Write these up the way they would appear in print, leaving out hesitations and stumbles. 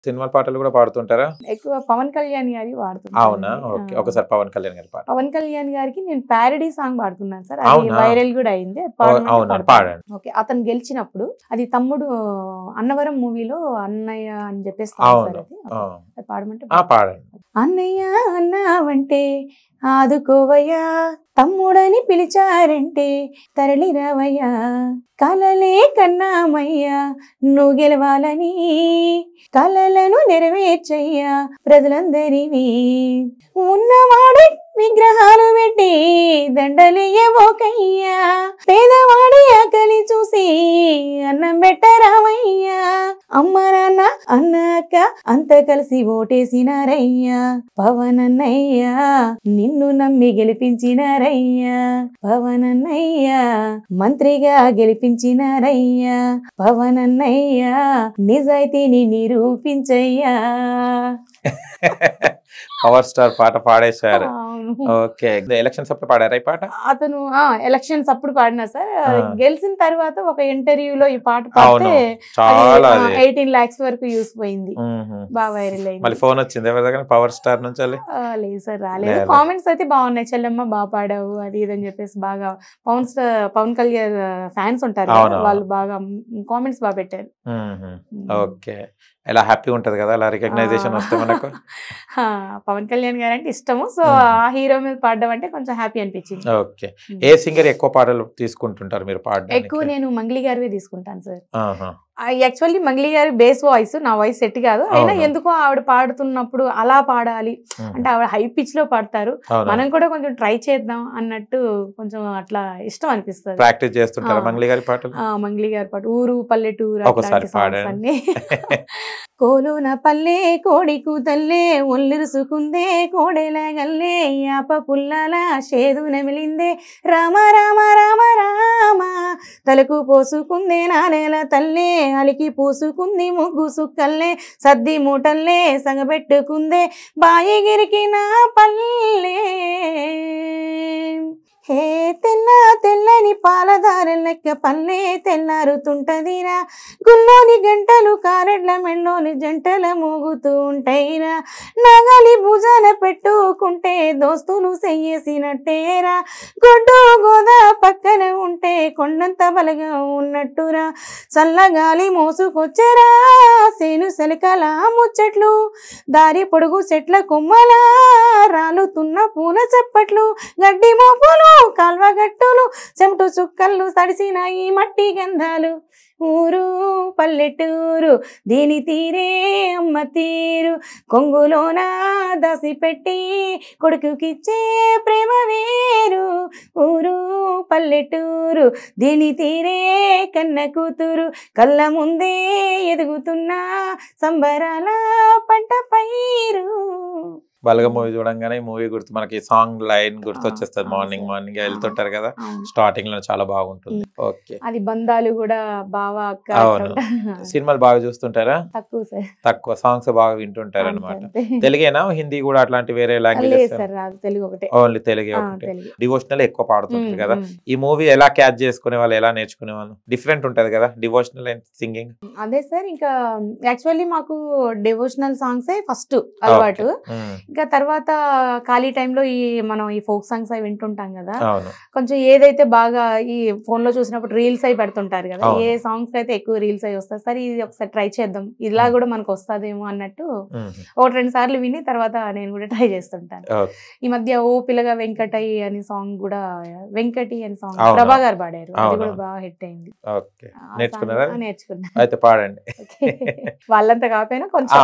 Cinema పాటలు కూడా పాడుతుంటారా? ఎక్కువ పవన్ కళ్యాణ్ గారి వాడుతున్నాను. అవునా? ఓకే. ఒకసారి పవన్ కళ్యాణ్ గారి పాట. పవన్ కళ్యాణ్ గారికి నేను ప్యారడీ సాంగ్ పాడుతున్నాను సార్. అది అవునా? వైరల్ కూడా అయింది. అవునా? పాడండి. ఓకే. అతను గెలిచినప్పుడు అది తమ్ముడు అన్నవరం మూవీలో అన్నయ్య అని చెప్పేసి అవును. పాడమంటే పాడండి. అన్నయ్య అన్నావంటే ఆదుకోవయ్యా, తమ్ముడని పిలిచారంటే తరలి రావయ్యా, కలలే కన్నామయ్యా నువ్వు గెలవాలని, కలలను నెరవేర్చయ్యా ప్రజలందరివి, ఉన్నవాడు విగ్రహాలు పెట్టి దండలేయబోకయ్యా, పేదవాడి ఆకలి చూసి అన్నం పెట్టరామయ్యా, అమ్మ నాన్న అన్న అక్క అంత కలిసి ఓటేసినారయ్యా, పవనన్నయ్యా నిన్ను నమ్మి గెలిపించినారయ్యా, పవనన్నయ్యా మంత్రిగా గెలిపించినారయ్యా, పవనన్నయ్యా నిజాయితీని నిరూపించయ్యా. పవర్ స్టార్ పాట పాడేశారు. ఓకే. ఎలక్షన్స్ అప్పుడు పాడారా ఈ పాట? అతను ఎలక్షన్స్ అప్పుడు పాడినా సార్. గెలిచిన తర్వాత ఒక ఇంటర్వ్యూలో ఈ పాట పాడితే చాలా 18 lakhs వరకు యూస్ పోయింది. బాగా వైరల్ అయింది. మళ్ళీ ఫోన్ వచ్చింది ఎవరి దగ్గర? పవర్ స్టార్ నుంచి? లేదు సార్, రాలేదు. కామెంట్స్ అయితే బాగున్నాయి. చెల్లెమ్మ బాగా పాడావు అది ఇది అని చెప్పేసి బాగా పవన్ కళ్యాణ్ ఫ్యాన్స్ ఉంటారు, వాళ్ళు బాగా కామెంట్స్ బాగా పెట్టారు. ఓకే. ఎలా హ్యాపీ ఉంటది కదా అలా రికగ్నైజేషన్ వస్తే మనకు. పవన్ కళ్యాణ్ గారు అంటే ఇష్టము, సో ఆ హీరో మీద పాడడం అంటే కొంచెం హ్యాపీ అనిపించింది. ఓకే. ఏ సింగర్ ఎక్కువ పాటలు తీసుకుంటుంటారు మీరు పాడడానికి? ఎక్కువ నేను మంగ్లీ గారివే తీసుకుంటాను సార్. యాక్చువల్లీ మంగ్లీ గారి బేస్ వాయిస్ నా వాయిస్ సెట్ కాదు, అయినా ఎందుకో ఆవిడ పాడుతున్నప్పుడు అలా పాడాలి అంటే ఆవిడ హై పిచ్ లో పాడతారు, మనం కూడా కొంచెం ట్రై చేద్దాం అన్నట్టు కొంచెం అట్లా ఇష్టం అనిపిస్తుంది. ప్రాక్టీస్ చేస్తుంటారు మంగ్లీ గారి పాటలు? మంగ్లీ గారి పాట ఊరు పల్లెటూరు అన్ని. కోలోన పల్లె కోడి కూతల్లే ఒల్లిరుసుకుందే కోడెలాగల్లే యాప పుల్లాల షేదు నమిలిందే రామ రామ రామ రామ తలకు పోసుకుందే నానేల తల్లే అలికి పూసుకుంది ముగ్గు సుక్కల్లే సద్ది మూటల్లే సగబెట్టుకుందే బాయిగిరికి నా పల్లె హే తెల్ల తెల్లని పాలదార లెక్క పల్లె తెల్లారుతుంటదిరా, గుల్లోని గంటలు కారెడ్ల మెళ్ళోని జంటల మోగుతూ ఉంటాయిరా, నగలి భుజాన పెట్టుకుంటే దోస్తులు చెయ్యేసినట్టేరా, గొడ్డు గోదా పక్కన ఉంటే కొండంత బలగా ఉన్నట్టురా, చల్లగాలి మోసుకొచ్చెరా సేను సెలకల ముచ్చట్లు, దారి పొడుగు చెట్ల కొమ్మలా రాలుతున్న పూల చప్పట్లు, గడ్డి మోపులు కాల్వగట్టులు చెమటు చుక్కలు తడిసిన ఈ మట్టి గంధాలు, ఊరు పల్లెటూరు దీని తీరే అమ్మ తీరు, కొంగులోన దాసి పెట్టి కొడుకుకిచ్చే ప్రేమ వేరు, ఊరు పల్లెటూరు దీని తీరే కన్న కూతురు, కళ్ళ ముందే ఎదుగుతున్న సంబరాల పంట పైరు. బలగ మూవీ చూడంగానే మూవీ గుర్తు మనకి సాంగ్ లైన్ గుర్తు వచ్చేస్తుంది. మార్నింగ్ వెళ్తుంటారు కదా, స్టార్టింగ్ లో చాలా బాగుంటుంది. ఓకే. అది బంధాలు కూడా బాగా అక్క. అవును. సినిమాలు బాగా చూస్తుంటారా? తక్కువ సార్, తక్కువ. సాంగ్స్ బాగా వింటుంటారు అనమాట. తెలుగేనా హిందీ కూడా అట్లాంటి వేరే లాంగ్వేజ్? తెలుగు ఒకటే. ఓన్లీ తెలుగే ఒకటే. డివోషనల్ ఎక్కువ పాడుతుంటారు కదా. ఈ మూవీ ఎలా క్యాచ్ చేసుకునే వాళ్ళు, ఎలా నేర్చుకునే వాళ్ళు? డిఫరెంట్ ఉంటది కదా డివోషనల్ అండ్ సింగింగ్. అదే సార్, ఇంకా యాక్చువల్లీ మాకు డివోషనల్ సాంగ్స్ ఫస్ట్ అలవాటు. ఇంకా తర్వాత ఖాళీ టైంలో మనం ఈ ఫోక్ సాంగ్స్ అవి వింటుంటాం కదా, కొంచెం ఏదైతే బాగా ఈ ఫోన్ లో చూసినప్పుడు రీల్స్ అయి పెడుతుంటారు కదా, ఏ సాంగ్స్ అయితే ఎక్కువ రీల్స్ అయి వస్తాయి సార్, ఇది ఒకసారి ట్రై చేద్దాం ఇలా కూడా మనకు వస్తుందేమో అన్నట్టు 1-2 సార్లు విని తర్వాత నేను కూడా ట్రై చేస్తుంటాను. ఈ మధ్య ఓ పిల్లగా వెంకటయ్య అని సాంగ్ కూడా, వెంకటి అని సాంగ్ ప్రభా గారు పాడారు, అది కూడా బాగా హిట్ అయింది. నేర్చుకున్నా. పాడండి. వాళ్ళంతా కాకపోయినా కొంచెం.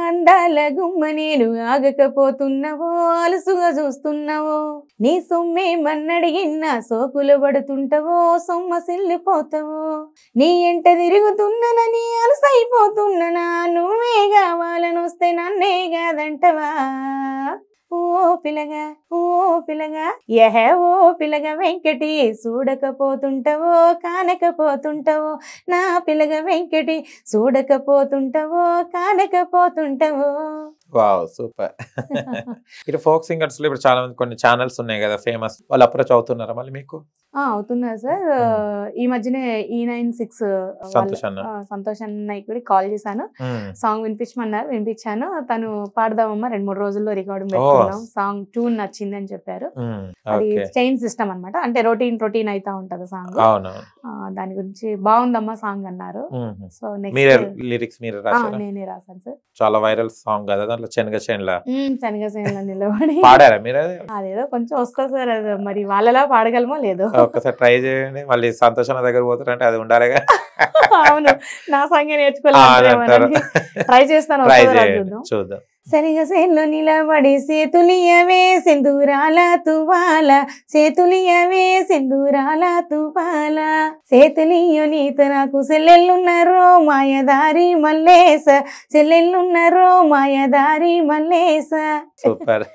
అందాల గుమ్మ నేను ఆగకపోతున్నావో, అలసుగా చూస్తున్నావో, నీ సొమ్మే మన్నడిగిన్నా సోకులు పడుతుంటావో, సొమ్మ సిల్లిపోతావో, నీ ఎంట తిరుగుతున్నానని అలసైపోతున్నానా, నువ్వే కావాలని వస్తే నన్నే కాదంటవా, ఓ పిల్లగా ఓ పిల్లగా యహే ఓ పిల్లగా వెంకటి, చూడకపోతుంటావో కానకపోతుంటావో, నా పిల్లగా వెంకటి, చూడకపోతుంటావో కానకపోతుంటావో. Wow, super. ఇటు ఫోక్ సింగర్స్ లో ఇప్పుడు చాలా మంది కొన్ని ఛానల్స్ ఉన్నాయి కదా ఫేమస్, వాళ్ళు అప్రోచ్ అవుతున్నారా మళ్ళీ మీకు? అవుతున్నారు సార్. ఈ మధ్యనే E96 సంతోష్ అన్నయ్య కూడా కాల్ చేశాను, సాంగ్ వినిపించమన్నారు, వినిపించాను. తను పాడదామమ్మా 2-3 రోజుల్లో రికార్డింగ్ పెట్టుకున్నాం, సాంగ్ ట్యూన్ నచ్చింది అని చెప్పారు. అది చైన్ సిస్టమ్ అన్నమాట, అంటే రొటీన్ అయితా ఉంటది సాంగ్. దాని గురించి బాగుందమ్మా సాంగ్ అన్నారు. సో లిరిక్స్ నేనే రాశాను సార్. చాలా వైరల్ సాంగ్ కదా, దాంట్లో శనగ నిలబడి పాడారా మీరు? అదేదో కొంచెం వస్తా సార్, అది మరి వాళ్ళలా పాడగలమో లేదో. ఒక్కసారి ట్రై చేయండి, మళ్ళీ సంతోషం దగ్గర పోతారంటే అది ఉండాలిగా. అవును, నా సంగే నేర్చుకోవాలి, ట్రై చేస్తాను, చూద్దాం. శనగసేన్లో నిలబడి సేతులియవే సింధూరాల తువాల, సేతులియవే సింధూరాల తువాల, సేతులియో నీతో నాకు సెల్లెళ్ళున్నారో మాయదారి మల్లేస, సెల్లెళ్ళున్నారో మాయదారి మల్లేస. సూపర్.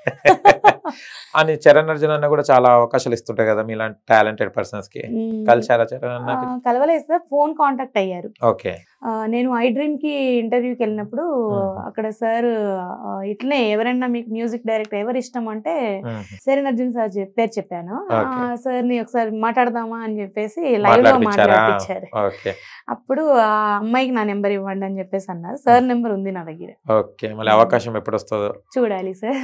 అని చరణ్ అర్జున్ అన్న కూడా చాలా అవకాశాలు ఇస్తుంటాయి కదా మీలాంటి టాలెంటెడ్ పర్సన్స్ కి, కలిసారా చరణ్ అన్న? కలవలేదు సార్, ఫోన్ కాంటాక్ట్ అయ్యారు. ఓకే. నేను iDream కి ఇంటర్వ్యూకి వెళ్ళినప్పుడు అక్కడ సార్ ఇట్లనే ఎవరైనా మీకు మ్యూజిక్ డైరెక్టర్ ఎవరు ఇష్టం అంటే చరణ్ అర్జున్ సార్ పేరు చెప్పాను. సార్ ని ఒకసారి మాట్లాడదామా అని చెప్పేసి లైవ్ లో మాట్లాడించారు. అప్పుడు ఆ అమ్మాయికి నా నెంబర్ ఇవ్వండి అని చెప్పేసి అన్నారు. సార్ నెంబర్ ఉంది నా దగ్గర. ఓకే, మళ్ళీ అవకాశం ఎప్పుడు వస్తుందో చూడాలి సార్.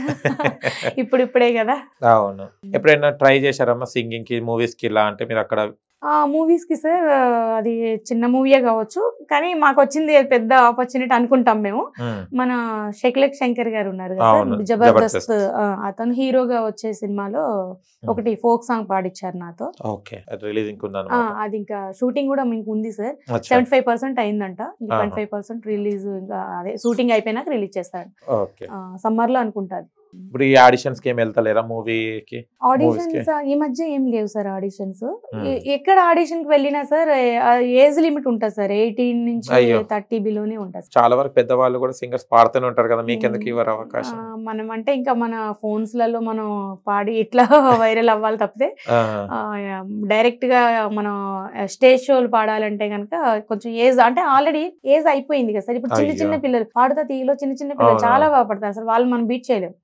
ఇప్పుడే కదా. అవును. ఎప్పుడైనా ట్రై చేశారమ్మా సింగింగ్ కి, మూవీస్ కి ఇలా? అంటే మీరు అక్కడ మూవీస్ కి సార్ అది చిన్న మూవీయే కావచ్చు, కానీ మాకు వచ్చింది పెద్ద ఆపర్చునిటీ అనుకుంటాం మేము. మన షెక్లెక్ శంకర్ గారు ఉన్నారు కదా సార్, జబర్దస్త్, అతను హీరోగా వచ్చే సినిమాలో ఒకటి ఫోక్ సాంగ్ పాడిచ్చారు నాతో. అది ఇంకా షూటింగ్ కూడా మీకు ఉంది సార్. 75% అయిందంట, 25% రిలీజ్, ఇంకా అదే షూటింగ్ అయిపోయినాక రిలీజ్ చేస్తాడు సమ్మర్ లో అనుకుంటారు. ఇప్పుడు ఈ ఆడిషన్స్ కి ఏం వెళ్తలేరా మూవీకి? ఆడిషన్స్ ఈ మధ్య ఏం లేవు సార్ ఆడిషన్స్. ఎక్కడ ఆడిషన్ కి వెళ్ళినా సార్ ఏజ్ లిమిట్ ఉంటుంది సార్, 18 నుంచి 30 బిలోనే ఉంటుంది. చాలా వరకు పెద్దవాళ్ళు కూడా సింగర్స్ పాడుతూనే ఉంటారు కదా, మీకెందుకు ఇవ్వరు అవకాశం? మనం అంటే ఇంకా మన ఫోన్స్ లలో మనం పాడి ఇట్లా వైరల్ అవ్వాలి తప్పితే డైరెక్ట్ గా మనం స్టేజ్ షోలు పాడాలంటే కనుక కొంచెం ఏజ్, అంటే ఆల్రెడీ ఏజ్ అయిపోయింది కదా సార్. ఇప్పుడు చిన్న పిల్లలు పాడుతా తీయలో చిన్న పిల్లలు చాలా బాగా పడతారు సార్, వాళ్ళు మనం బీట్ చేయలేము.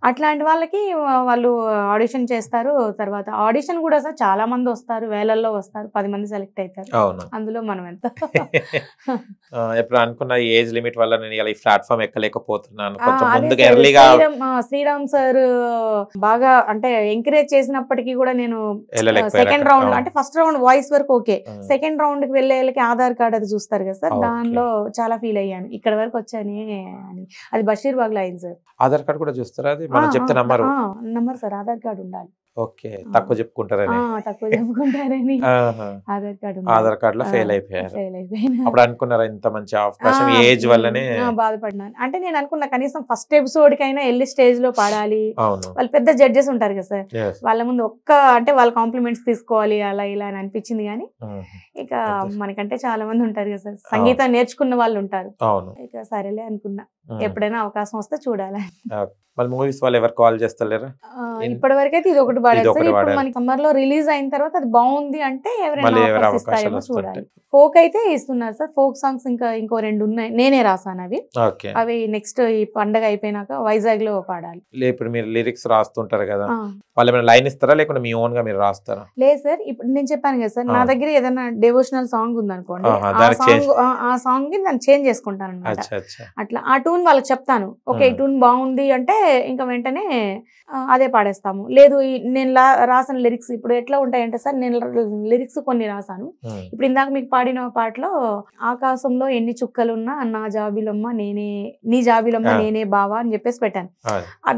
అట్లాంటి వాళ్ళకి వాళ్ళు ఆడిషన్ చేస్తారు. తర్వాత ఆడిషన్ కూడా సార్ చాలా మంది వస్తారు, వేలల్లో వస్తారు, 10 మంది సెలెక్ట్ అవుతారు. అందులో మనం ఎంత ఎప్పుడు అనుకున్న ఏజ్ లిమిట్ వల్ల నేను ఈ ప్లాట్ఫామ్ ఎక్కలేకపోతున్నాను. శ్రీరామ్ సార్ బాగా అంటే ఎంకరేజ్ చేసినప్పటికీ కూడా నేను సెకండ్ రౌండ్, అంటే ఫస్ట్ రౌండ్ వాయిస్ వరకు ఓకే, సెకండ్ రౌండ్ కి వెళ్ళేళ్ళకి ఆధార్ కార్డ్ అది చూస్తారు కదా సార్, దానిలో చాలా ఫీల్ అయ్యాను, ఇక్కడ వరకు వచ్చాను అని. అది బషీర్బాగ్ లో అయింది సార్. ఆధార్ కార్డ్ కూడా చూస్తారా? అది మనం చెప్తే నంబర్ సార్, ఆధార్ కార్డ్ ఉండాలి. ఓకే, తక్కువ చెప్పుకుంటారని ఆధార్ కార్డ్ లో ఫెయిల్ అయిపోయారు. అప్పుడు అనుకున్నారా ఇంత మంచి అవకాశం ఏజ్ వల్లనే? బాధపడినాను. అంటే నేను అనుకున్నా కనీసం ఫస్ట్ ఎపిసోడ్ కైనా వెళ్ళి స్టేజ్ లో పాడాలి. వాళ్ళు పెద్ద జడ్జెస్ ఉంటారు కదా సార్, వాళ్ళ ముందు అంటే వాళ్ళ కాంప్లిమెంట్స్ తీసుకోవాలి అలా ఇలా అని అనిపించింది. కానీ ఇక మనకంటే చాలా మంది ఉంటారు కదా సార్, సంగీతం నేర్చుకున్న వాళ్ళు ఉంటారు. ఇక సరేలే అనుకున్నా, ఎప్పుడైనా అవకాశం వస్తే చూడాలి. మళ్ళీ మూవీస్ వాళ్ళు ఎవరు కాల్ చేస్తలేరా? ఇప్పటి వరకు అయితే ఇది ఒకటి పాడారు సార్. ఇప్పుడు మనకి సమ్మర్ లో రిలీజ్ అయిన తర్వాత అది బాగుంది అంటే ఎవరైనా ఇస్తారేమో చూడాలి. ఫోక్ అయితే ఇస్తున్నారు సార్, ఫోక్ సాంగ్స్ ఇంకా ఇంకో 2 ఉన్నాయి, నేనే రాసాను అవి. అవి నెక్స్ట్ ఈ పండగ అయిపోయినాక వైజాగ్ లో పాడాలి. ఇప్పుడు మీరు లిరిక్స్ రాస్తుంటారు కదా, వాళ్ళు ఏమైనా లైన్ ఇస్తారా లేకుంటే మీ ఓన్ గా మీరు రాస్తారా? లేదు సార్, ఇప్పుడు నేను చెప్పాను కదా సార్, నా దగ్గర ఏదైనా డివోషనల్ సాంగ్ ఉందనుకోండి, ఆ సాంగ్ ని నేను చేంజ్ చేసుకుంటాను అనమాట. అట్లా ఆ ట్యూన్ వాళ్ళకి చెప్తాను, ఓకే ఈ ట్యూన్ బాగుంది అంటే ఇంకా వెంటనే అదే పాడేస్తాము. లేదు నేను రాసిన లిరిక్స్ ఇప్పుడు ఎట్లా ఉంటాయంటే సార్, నేను లిరిక్స్ కొన్ని రాసాను. ఇప్పుడు ఇందాక మీకు పాడిన పాటలో ఆకాశంలో ఎన్ని చుక్కలున్నా నా జాబిలమ్మ నేనే, నీ జాబిలమ్మ నేనే బావా అని చెప్పేసి పెట్టాను.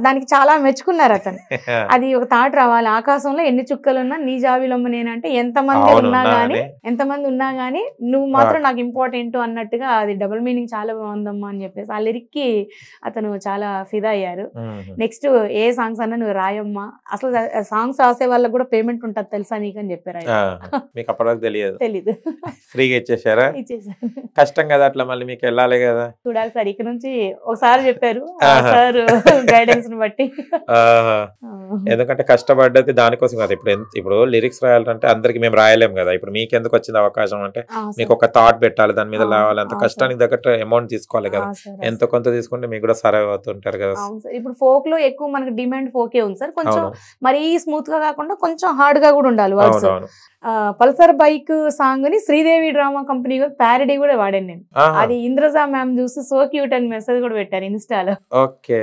దానికి చాలా మెచ్చుకున్నారు అతను. అది ఒక థాట్ రావాలి, ఆకాశంలో ఎన్ని చుక్కలున్నా నీ జాబిలమ్మ నేనే అంటే ఎంతమంది ఉన్నా గానీ నువ్వు మాత్రం నాకు ఇంపార్టెంట్ అన్నట్టుగా అది డబుల్ మీనింగ్ చాలా బాగుందమ్మా అని చెప్పేసి ఆ లిరిక్ కి అతను చాలా ఫిదా అయ్యారు. నెక్స్ట్ ఏ సాంగ్స్ అన్నా నువ్వు రాయమ్మా, అసలు సాంగ్స్ రాసే వాళ్ళకి కూడా పేమెంట్ ఉంటుంది తెలుసా నీకు అని చెప్పారు. మీకు అప్పటివరకు తెలీదు, ఫ్రీగా ఇచ్చేసారు. కష్టం కదా అట్లా, మళ్ళీ మీకు వెళ్ళాలి కదా. చూడాలి సార్, ఇక్కడ నుంచి ఒకసారి చెప్పారు సార్ గైడెన్స్ ని బట్టి. ఎందుకంటే కష్టపడ్డది దానికోసం కదా. ఇప్పుడు లిరిక్స్ రాయాలంటే అందరికి మేము రాయలేం కదా. ఇప్పుడు మీకు ఎందుకు వచ్చింది అవకాశం అంటే మీకు ఒక థాట్ పెట్టాలి, దాని మీద రావాలి, అంత కష్టానికి తగ్గట్టు అమౌంట్ తీసుకోవాలి కదా. ఎంతో కొంత తీసుకుంటే మీకు కూడా సర్వైవ్ అవుతుంటారు కదా. అవును సార్. ఇప్పుడు ఫోక్ లో ఎక్కువ మనకి డిమాండ్ ఫోకే ఉంది సార్. కొంచెం మరీ స్మూత్ గా కాకుండా కొంచెం హార్డ్ గా కూడా ఉండాలి వర్డ్స్. పల్సర్ బైక్ సాంగ్ ని శ్రీదేవి డ్రామా కంపెనీ ప్యారడీ కూడా వాడాను నేను. అది ఇంద్రజా మ్యామ్ చూసి సో క్యూట్ అని మెసేజ్ కూడా పెట్టారు ఇన్స్టాలో. ఓకే.